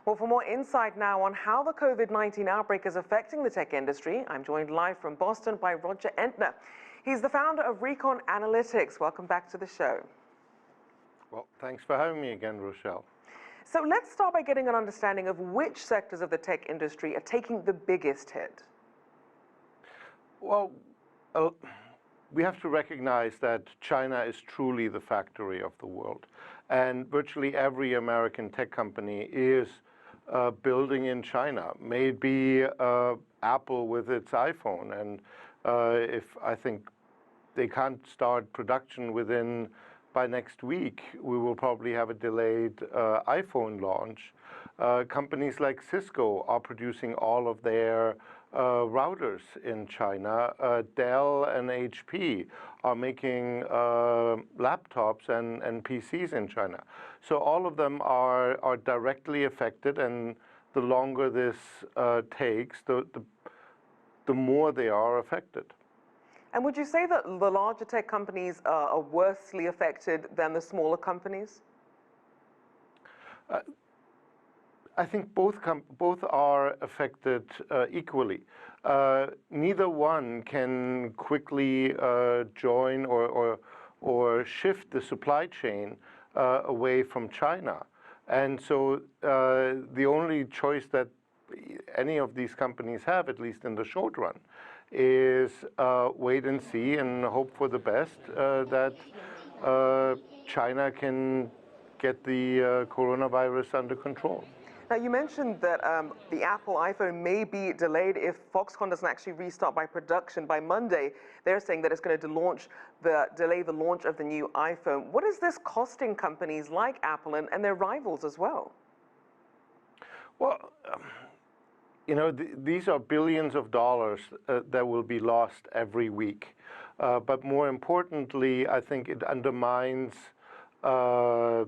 Well, for more insight now on how the COVID-19 outbreak is affecting the tech industry, I'm joined live from Boston by Roger Entner. He's the founder of Recon Analytics. Welcome back to the show. Well, thanks for having me again, Rachelle. So let's start by getting an understanding of which sectors of the tech industry are taking the biggest hit. Well, we have to recognize that China is truly the factory of the world. And virtually every American tech company is building in China. Maybe Apple with its iPhone. And if I think they can't start production by next week, we will probably have a delayed iPhone launch. Companies like Cisco are producing all of their routers in China. Dell and HP are making laptops and PCs in China. So all of them are directly affected, and the longer this takes, the more they are affected. And would you say that the larger tech companies are worse affected than the smaller companies? I think both are affected equally. Neither one can quickly join or shift the supply chain away from China. And so the only choice that any of these companies have, at least in the short run, is wait and see and hope for the best that China can get the coronavirus under control. Now, you mentioned that the Apple iPhone may be delayed if Foxconn doesn't actually restart by production by Monday. They're saying that it's going to delay the launch of the new iPhone. What is this costing companies like Apple and their rivals as well? Well, you know, these are billions of dollars that will be lost every week. But more importantly, I think it undermines the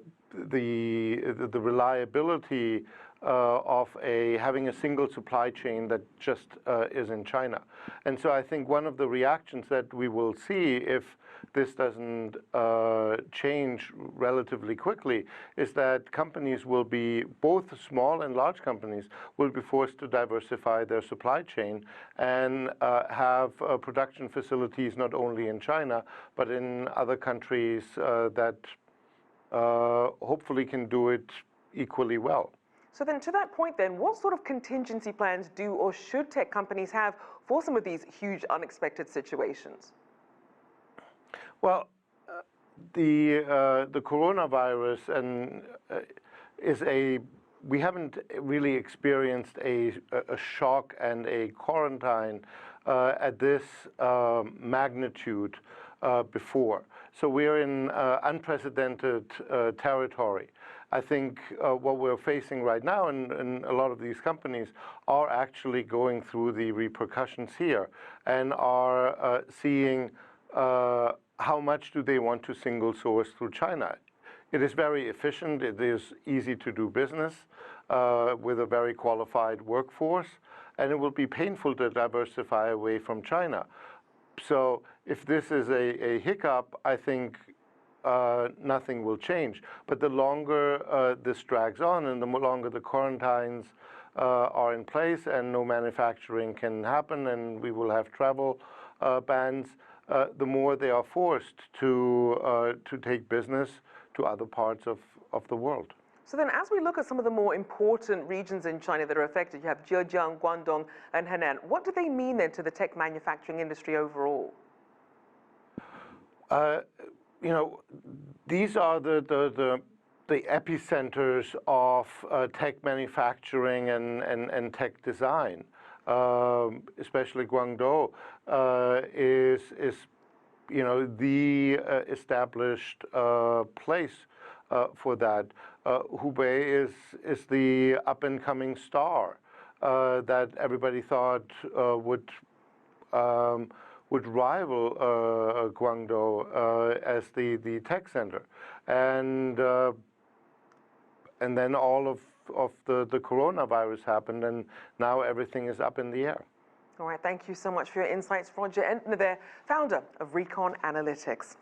reliability of having a single supply chain that just is in China. And so I think one of the reactions that we will see if this doesn't change relatively quickly is that companies will be, both small and large companies, will be forced to diversify their supply chain and have production facilities not only in China, but in other countries that hopefully can do it equally well. So then, to that point then, what sort of contingency plans do or should tech companies have for some of these huge unexpected situations? Well, the coronavirus we haven't really experienced a shock and a quarantine at this magnitude before. So we're in unprecedented territory. I think what we're facing right now, and a lot of these companies are actually going through the repercussions here and are seeing how much do they want to single source through China. It is very efficient. It is easy to do business with a very qualified workforce, and it will be painful to diversify away from China. So if this is a hiccup, I think nothing will change. But the longer this drags on and the longer the quarantines are in place and no manufacturing can happen and we will have travel bans, the more they are forced to take business to other parts of the world. So then, as we look at some of the more important regions in China that are affected, you have Zhejiang, Guangdong, and Henan. What do they mean then to the tech manufacturing industry overall? You know, these are the epicenters of tech manufacturing and tech design. Especially Guangdong is you know, the established place for that. Hubei is the up-and-coming star that everybody thought would rival Guangdong as the tech center, and then all of the coronavirus happened, and now everything is up in the air. All right, thank you so much for your insights, Roger Entner there, founder of Recon Analytics.